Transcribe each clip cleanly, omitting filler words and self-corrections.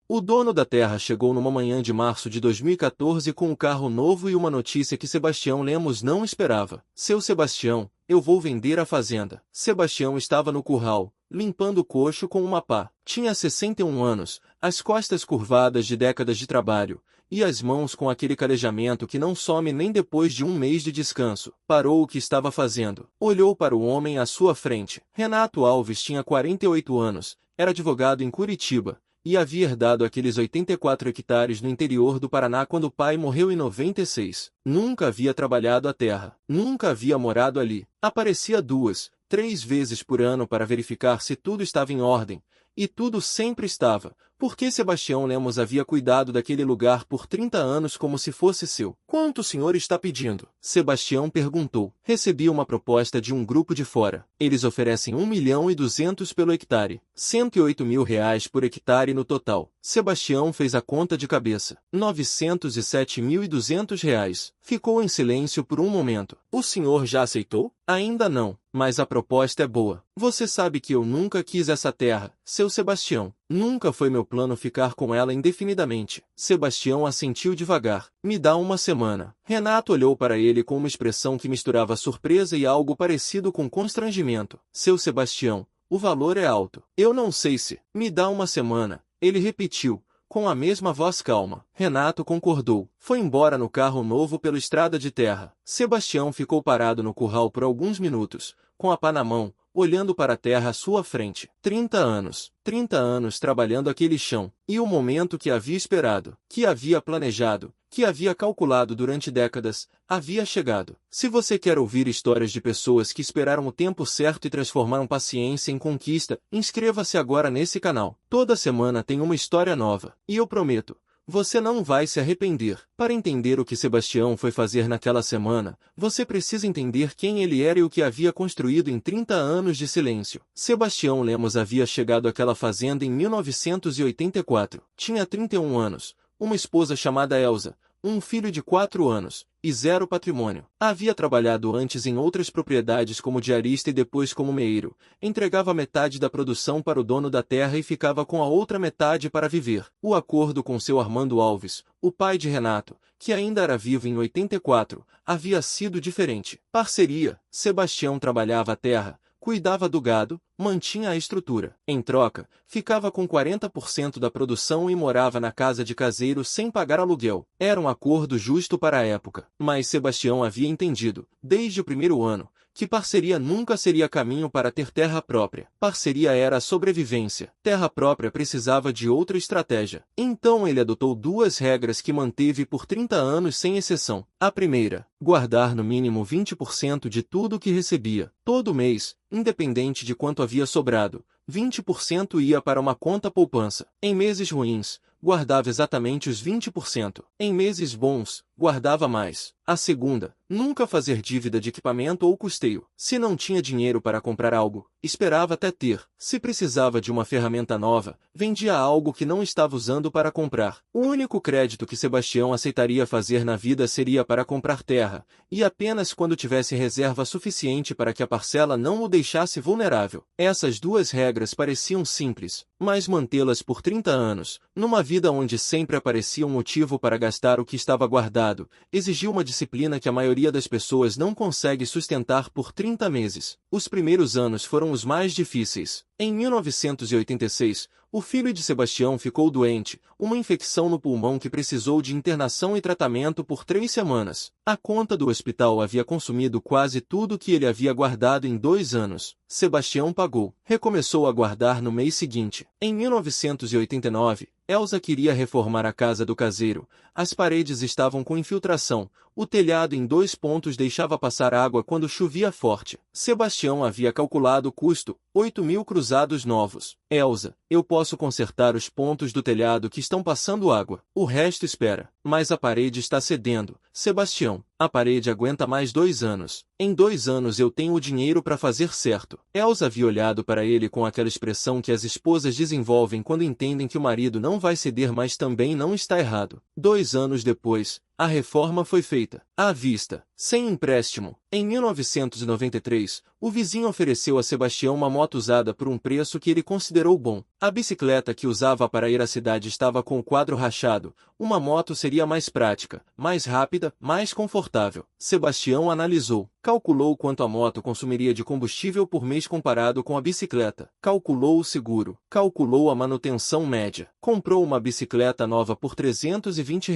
O dono da terra chegou numa manhã de março de 2014 com um carro novo e uma notícia que Sebastião Lemos não esperava. Seu Sebastião, eu vou vender a fazenda. Sebastião estava no curral, limpando o coxo com uma pá. Tinha 61 anos, as costas curvadas de décadas de trabalho, e as mãos com aquele calejamento que não some nem depois de um mês de descanso. Parou o que estava fazendo. Olhou para o homem à sua frente. Renato Alves tinha 48 anos, era advogado em Curitiba, e havia herdado aqueles 84 hectares no interior do Paraná quando o pai morreu em 96. Nunca havia trabalhado a terra. Nunca havia morado ali. Aparecia 2, 3 vezes por ano para verificar se tudo estava em ordem. E tudo sempre estava, porque Sebastião Lemos havia cuidado daquele lugar por 30 anos como se fosse seu. Quanto o senhor está pedindo? Sebastião perguntou. Recebi uma proposta de um grupo de fora. Eles oferecem 1.200.000 pelo hectare, 108.000 reais por hectare no total. Sebastião fez a conta de cabeça. 907.200 reais. Ficou em silêncio por um momento. O senhor já aceitou? Ainda não, mas a proposta é boa. Você sabe que eu nunca quis essa terra, seu Sebastião. Nunca foi meu plano ficar com ela indefinidamente. Sebastião assentiu devagar. Me dá uma semana. Renato olhou para ele com uma expressão que misturava surpresa e algo parecido com constrangimento. Seu Sebastião, o valor é alto. Eu não sei se. Me dá uma semana. Ele repetiu, com a mesma voz calma. Renato concordou. Foi embora no carro novo pela estrada de terra. Sebastião ficou parado no curral por alguns minutos, com a pá na mão, olhando para a terra à sua frente. 30 anos. 30 anos trabalhando aquele chão. E o momento que havia esperado, que havia planejado, que havia calculado durante décadas, havia chegado. Se você quer ouvir histórias de pessoas que esperaram o tempo certo e transformaram paciência em conquista, inscreva-se agora nesse canal. Toda semana tem uma história nova. E eu prometo, você não vai se arrepender. Para entender o que Sebastião foi fazer naquela semana, você precisa entender quem ele era e o que havia construído em 30 anos de silêncio. Sebastião Lemos havia chegado àquela fazenda em 1984. Tinha 31 anos, uma esposa chamada Elza, um filho de 4 anos, e 0 patrimônio. Havia trabalhado antes em outras propriedades como diarista e depois como meeiro. Entregava metade da produção para o dono da terra e ficava com a outra metade para viver. O acordo com seu Armando Alves, o pai de Renato, que ainda era vivo em 84, havia sido diferente. Parceria. Sebastião trabalhava a terra, cuidava do gado, mantinha a estrutura. Em troca, ficava com 40% da produção e morava na casa de caseiro sem pagar aluguel. Era um acordo justo para a época. Mas Sebastião havia entendido, desde o primeiro ano, que parceria nunca seria caminho para ter terra própria. Parceria era a sobrevivência. Terra própria precisava de outra estratégia. Então ele adotou 2 regras que manteve por 30 anos sem exceção. A primeira, guardar no mínimo 20% de tudo o que recebia. Todo mês, independente de quanto havia sobrado, 20% ia para uma conta poupança. Em meses ruins, guardava exatamente os 20%. Em meses bons, guardava mais. A segunda, nunca fazer dívida de equipamento ou custeio. Se não tinha dinheiro para comprar algo, esperava até ter. Se precisava de uma ferramenta nova, vendia algo que não estava usando para comprar. O único crédito que Sebastião aceitaria fazer na vida seria para comprar terra, e apenas quando tivesse reserva suficiente para que a parcela não o deixasse vulnerável. Essas 2 regras pareciam simples, mas mantê-las por 30 anos, numa vida onde sempre aparecia um motivo para gastar o que estava guardado, exigiu uma disciplina que a maioria das pessoas não consegue sustentar por 30 meses. Os primeiros anos foram os mais difíceis. Em 1986, o filho de Sebastião ficou doente, uma infecção no pulmão que precisou de internação e tratamento por 3 semanas. A conta do hospital havia consumido quase tudo que ele havia guardado em 2 anos. Sebastião pagou. Recomeçou a guardar no mês seguinte. Em 1989, Elza queria reformar a casa do caseiro. As paredes estavam com infiltração. O telhado em 2 pontos deixava passar água quando chovia forte. Sebastião havia calculado o custo, 8.000 cruzados novos. Elza, eu posso consertar os pontos do telhado que estão passando água. O resto espera. Mas a parede está cedendo. Sebastião, a parede aguenta mais 2 anos. Em 2 anos eu tenho o dinheiro para fazer certo. Elza havia olhado para ele com aquela expressão que as esposas desenvolvem quando entendem que o marido não vai ceder, mas também não está errado. 2 anos depois, a reforma foi feita. à vista, sem empréstimo. Em 1993, o vizinho ofereceu a Sebastião uma moto usada por um preço que ele considerou bom. A bicicleta que usava para ir à cidade estava com o quadro rachado. Uma moto seria mais prática, mais rápida, mais confortável. Sebastião analisou. Calculou quanto a moto consumiria de combustível por mês comparado com a bicicleta. Calculou o seguro. Calculou a manutenção média. Comprou uma bicicleta nova por R$ 320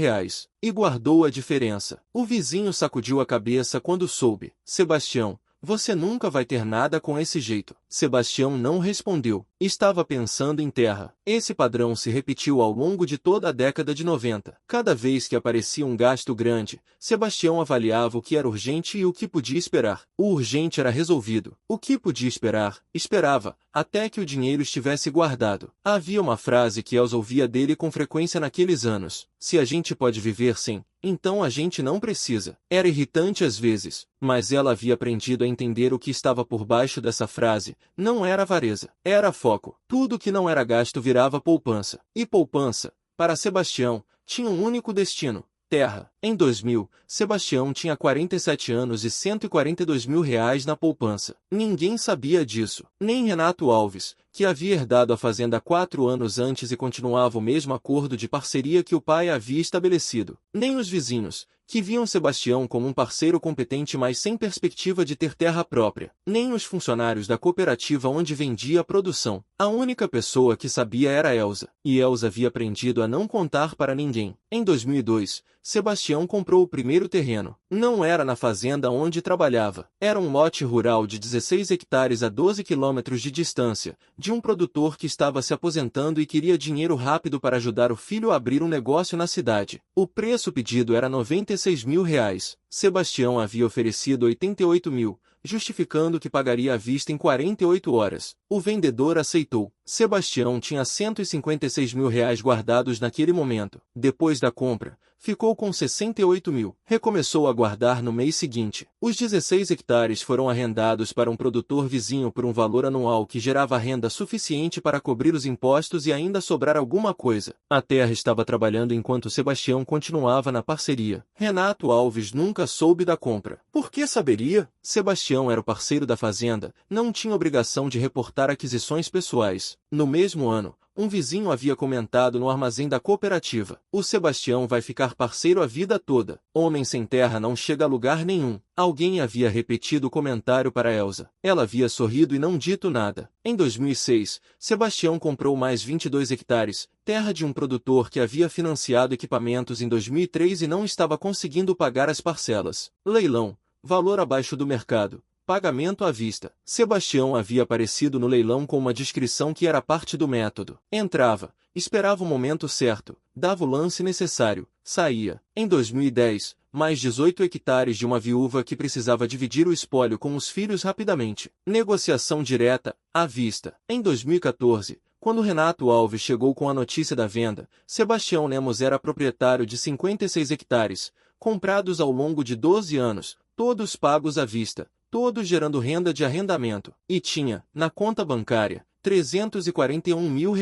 e guardou a diferença. O vizinho sacudiu a cabeça quando soube. Sebastião, você nunca vai ter nada com esse jeito. Sebastião não respondeu. Estava pensando em terra. Esse padrão se repetiu ao longo de toda a década de 90. Cada vez que aparecia um gasto grande, Sebastião avaliava o que era urgente e o que podia esperar. O urgente era resolvido. O que podia esperar, esperava, até que o dinheiro estivesse guardado. Havia uma frase que Elsa ouvia dele com frequência naqueles anos. Se a gente pode viver sem, então a gente não precisa. Era irritante às vezes, mas ela havia aprendido a entender o que estava por baixo dessa frase. Não era avareza, era foco. Tudo que não era gasto virava poupança. E poupança, para Sebastião, tinha um único destino: terra. Em 2000, Sebastião tinha 47 anos e R$ 142.000 na poupança. Ninguém sabia disso, nem Renato Alves, que havia herdado a fazenda 4 anos antes e continuava o mesmo acordo de parceria que o pai havia estabelecido. Nem os vizinhos, que viam Sebastião como um parceiro competente mas sem perspectiva de ter terra própria. Nem os funcionários da cooperativa onde vendia a produção. A única pessoa que sabia era Elsa, e Elsa havia aprendido a não contar para ninguém. Em 2002, Sebastião comprou o primeiro terreno. Não era na fazenda onde trabalhava. Era um lote rural de 16 hectares a 12 quilômetros de distância, de um produtor que estava se aposentando e queria dinheiro rápido para ajudar o filho a abrir um negócio na cidade. O preço pedido era R$ 96.000. Sebastião havia oferecido 88 mil, justificando que pagaria à vista em 48 horas. O vendedor aceitou. Sebastião tinha R$ 156.000 guardados naquele momento. Depois da compra, ficou com 68 mil. Recomeçou a guardar no mês seguinte. Os 16 hectares foram arrendados para um produtor vizinho por um valor anual que gerava renda suficiente para cobrir os impostos e ainda sobrar alguma coisa. A terra estava trabalhando enquanto Sebastião continuava na parceria. Renato Alves nunca soube da compra. Por que saberia? Sebastião era o parceiro da fazenda, não tinha obrigação de reportar aquisições pessoais. No mesmo ano, um vizinho havia comentado no armazém da cooperativa: o Sebastião vai ficar parceiro a vida toda. Homem sem terra não chega a lugar nenhum. Alguém havia repetido o comentário para Elsa. Ela havia sorrido e não dito nada. Em 2006, Sebastião comprou mais 22 hectares, terra de um produtor que havia financiado equipamentos em 2003 e não estava conseguindo pagar as parcelas. Leilão. Valor abaixo do mercado. Pagamento à vista. Sebastião havia aparecido no leilão com uma descrição que era parte do método. Entrava, esperava o momento certo, dava o lance necessário, saía. Em 2010, mais 18 hectares de uma viúva que precisava dividir o espólio com os filhos rapidamente. Negociação direta, à vista. Em 2014, quando Renato Alves chegou com a notícia da venda, Sebastião Lemos era proprietário de 56 hectares, comprados ao longo de 12 anos, todos pagos à vista, todos gerando renda de arrendamento, e tinha, na conta bancária, R$ 341 mil.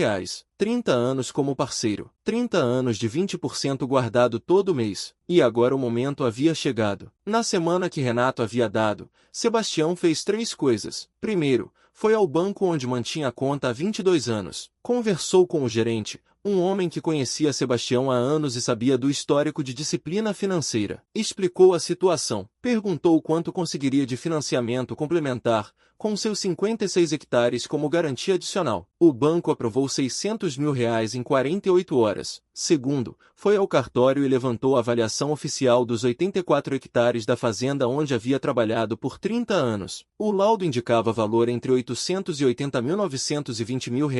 30 anos como parceiro, 30 anos de 20% guardado todo mês. E agora o momento havia chegado. Na semana que Renato havia dado, Sebastião fez 3 coisas. Primeiro, foi ao banco onde mantinha a conta há 22 anos. Conversou com o gerente, um homem que conhecia Sebastião há anos e sabia do histórico de disciplina financeira. Explicou a situação. Perguntou quanto conseguiria de financiamento complementar, com seus 56 hectares como garantia adicional. O banco aprovou R$ 600 mil em 48 horas. Segundo, foi ao cartório e levantou a avaliação oficial dos 84 hectares da fazenda onde havia trabalhado por 30 anos. O laudo indicava valor entre R$ 880 mil e R$ 920 mil.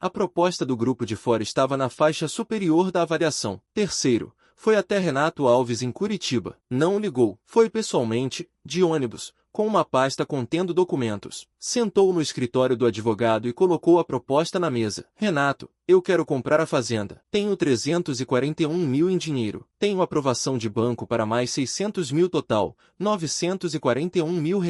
A proposta do grupo de fora estava na faixa superior da avaliação. Terceiro, foi até Renato Alves em Curitiba. Não ligou. Foi pessoalmente, de ônibus, com uma pasta contendo documentos. Sentou no escritório do advogado e colocou a proposta na mesa. Renato, eu quero comprar a fazenda. Tenho 341 mil em dinheiro. Tenho aprovação de banco para mais 600 mil total, 941 mil.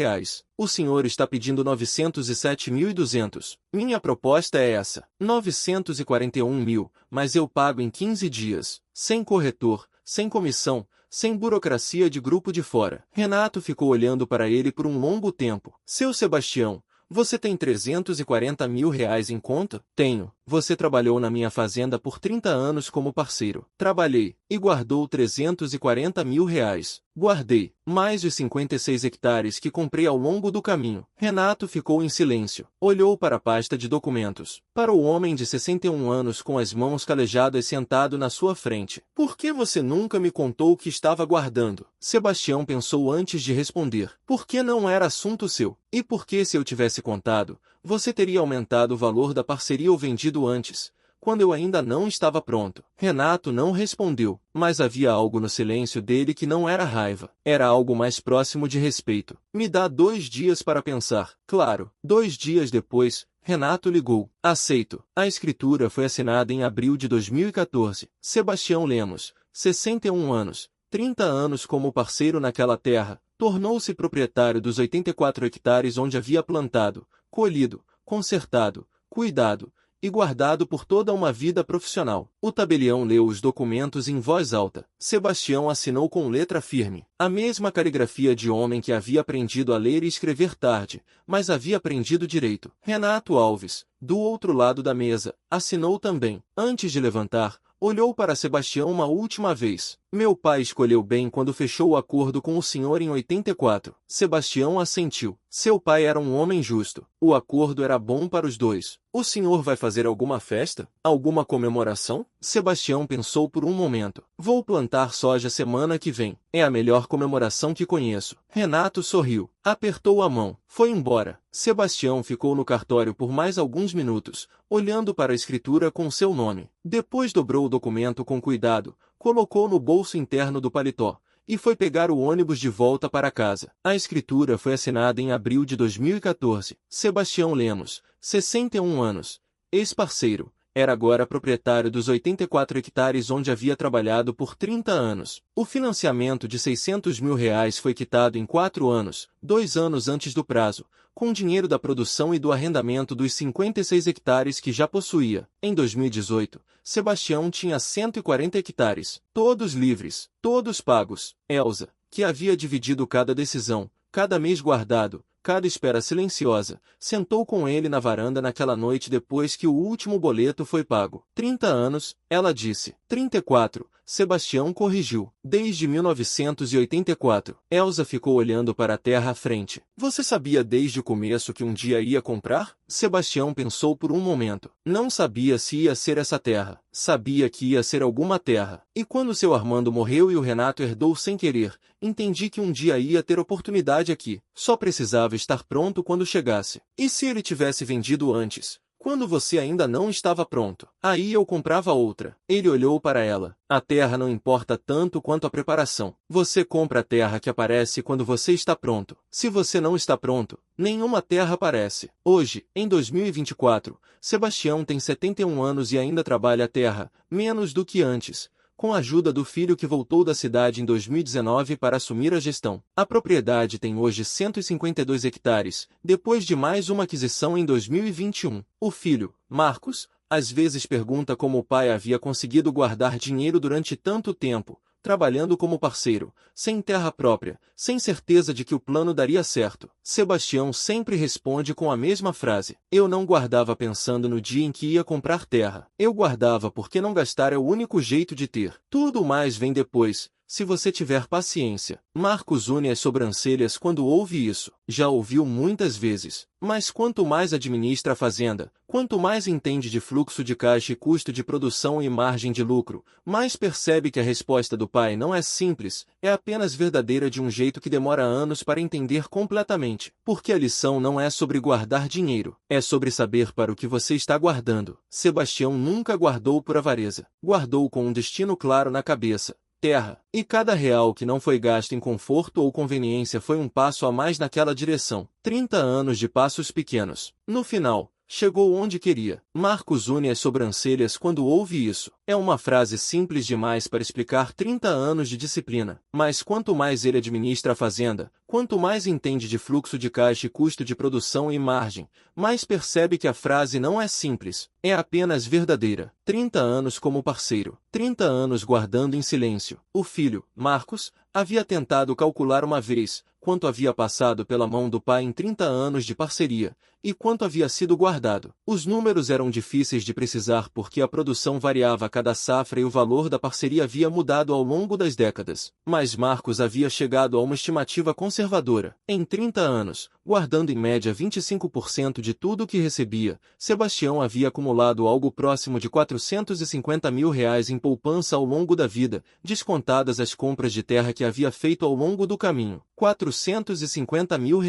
O senhor está pedindo 907.200. Minha proposta é essa. 941 mil, mas eu pago em 15 dias, sem corretor, sem comissão, sem burocracia de grupo de fora. Renato ficou olhando para ele por um longo tempo. Seu Sebastião, você tem 340 mil reais em conta? Tenho. Você trabalhou na minha fazenda por 30 anos como parceiro. Trabalhei. E guardou 340 mil reais. Guardei. Mais os 56 hectares que comprei ao longo do caminho. Renato ficou em silêncio. Olhou para a pasta de documentos. Para o homem de 61 anos com as mãos calejadas sentado na sua frente. Por que você nunca me contou o que estava guardando? Sebastião pensou antes de responder. Porque não era assunto seu. E porque se eu tivesse contado, você teria aumentado o valor da parceria ou vendido antes, quando eu ainda não estava pronto. Renato não respondeu, mas havia algo no silêncio dele que não era raiva. Era algo mais próximo de respeito. Me dá 2 dias para pensar. Claro. 2 dias depois, Renato ligou. Aceito. A escritura foi assinada em abril de 2014. Sebastião Lemos, 61 anos, 30 anos como parceiro naquela terra, tornou-se proprietário dos 84 hectares onde havia plantado, colhido, consertado, cuidado e guardado por toda uma vida profissional. O tabelião leu os documentos em voz alta. Sebastião assinou com letra firme. A mesma caligrafia de homem que havia aprendido a ler e escrever tarde, mas havia aprendido direito. Renato Alves, do outro lado da mesa, assinou também. Antes de levantar, olhou para Sebastião uma última vez. Meu pai escolheu bem quando fechou o acordo com o senhor em 84. Sebastião assentiu. Seu pai era um homem justo. O acordo era bom para os dois. O senhor vai fazer alguma festa? Alguma comemoração? Sebastião pensou por um momento. Vou plantar soja semana que vem. É a melhor comemoração que conheço. Renato sorriu. Apertou a mão. Foi embora. Sebastião ficou no cartório por mais alguns minutos, olhando para a escritura com seu nome. Depois dobrou o documento com cuidado, colocou no bolso interno do paletó e foi pegar o ônibus de volta para casa. A escritura foi assinada em abril de 2014. Sebastião Lemos, 61 anos, ex-parceiro, era agora proprietário dos 84 hectares onde havia trabalhado por 30 anos. O financiamento de 600 mil reais foi quitado em 4 anos, 2 anos antes do prazo, com dinheiro da produção e do arrendamento dos 56 hectares que já possuía. Em 2018, Sebastião tinha 140 hectares, todos livres, todos pagos. Elsa, que havia dividido cada decisão, cada mês guardado, cada espera silenciosa, sentou com ele na varanda naquela noite depois que o último boleto foi pago. 30 anos, ela disse. 34, Sebastião corrigiu. Desde 1984. Elsa ficou olhando para a terra à frente. Você sabia desde o começo que um dia ia comprar? Sebastião pensou por um momento. Não sabia se ia ser essa terra. Sabia que ia ser alguma terra. E quando seu Armando morreu e o Renato herdou sem querer, entendi que um dia ia ter oportunidade aqui. Só precisava estar pronto quando chegasse. E se ele tivesse vendido antes? Quando você ainda não estava pronto. Aí eu comprava outra. Ele olhou para ela. A terra não importa tanto quanto a preparação. Você compra a terra que aparece quando você está pronto. Se você não está pronto, nenhuma terra aparece. Hoje, em 2024, Sebastião tem 71 anos e ainda trabalha a terra, menos do que antes, com a ajuda do filho que voltou da cidade em 2019 para assumir a gestão. A propriedade tem hoje 152 hectares, depois de mais uma aquisição em 2021. O filho, Marcos, às vezes pergunta como o pai havia conseguido guardar dinheiro durante tanto tempo, trabalhando como parceiro, sem terra própria, sem certeza de que o plano daria certo. Sebastião sempre responde com a mesma frase. Eu não guardava pensando no dia em que ia comprar terra. Eu guardava porque não gastar é o único jeito de ter. Tudo mais vem depois, se você tiver paciência. Marcos une as sobrancelhas quando ouve isso. Já ouviu muitas vezes. Mas quanto mais administra a fazenda, quanto mais entende de fluxo de caixa e custo de produção e margem de lucro, mais percebe que a resposta do pai não é simples, é apenas verdadeira de um jeito que demora anos para entender completamente. Porque a lição não é sobre guardar dinheiro, é sobre saber para o que você está guardando. Sebastião nunca guardou por avareza. Guardou com um destino claro na cabeça. Terra. E cada real que não foi gasto em conforto ou conveniência foi um passo a mais naquela direção. 30 anos de passos pequenos. No final, chegou onde queria. Marcos une as sobrancelhas quando ouve isso. É uma frase simples demais para explicar 30 anos de disciplina, mas quanto mais ele administra a fazenda, quanto mais entende de fluxo de caixa e custo de produção e margem, mais percebe que a frase não é simples, é apenas verdadeira. 30 anos como parceiro, 30 anos guardando em silêncio. O filho, Marcos, havia tentado calcular uma vez quanto havia passado pela mão do pai em 30 anos de parceria, e quanto havia sido guardado. Os números eram difíceis de precisar porque a produção variava a cada safra e o valor da parceria havia mudado ao longo das décadas. Mas Marcos havia chegado a uma estimativa conservadora. Em 30 anos, guardando em média 25% de tudo o que recebia, Sebastião havia acumulado algo próximo de R$ 450 mil em poupança ao longo da vida, descontadas as compras de terra que havia feito ao longo do caminho. R$ 450 mil,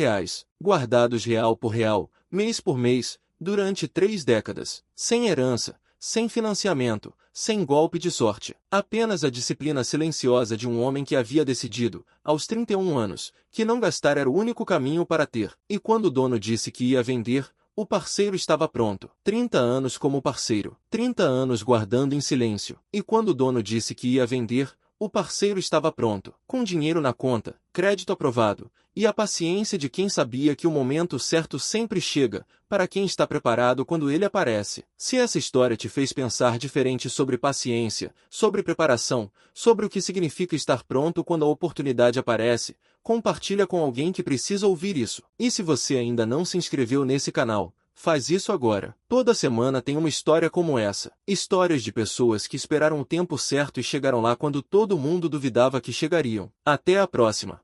guardados real por real, mês por mês, durante 3 décadas, sem herança, sem financiamento, sem golpe de sorte. Apenas a disciplina silenciosa de um homem que havia decidido, aos 31 anos, que não gastar era o único caminho para ter. E quando o dono disse que ia vender, o parceiro estava pronto. 30 anos como parceiro, 30 anos guardando em silêncio. E quando o dono disse que ia vender, o parceiro estava pronto, com dinheiro na conta, crédito aprovado, e a paciência de quem sabia que o momento certo sempre chega, para quem está preparado quando ele aparece. Se essa história te fez pensar diferente sobre paciência, sobre preparação, sobre o que significa estar pronto quando a oportunidade aparece, compartilha com alguém que precisa ouvir isso. E se você ainda não se inscreveu nesse canal, faz isso agora. Toda semana tem uma história como essa. Histórias de pessoas que esperaram o tempo certo e chegaram lá quando todo mundo duvidava que chegariam. Até a próxima.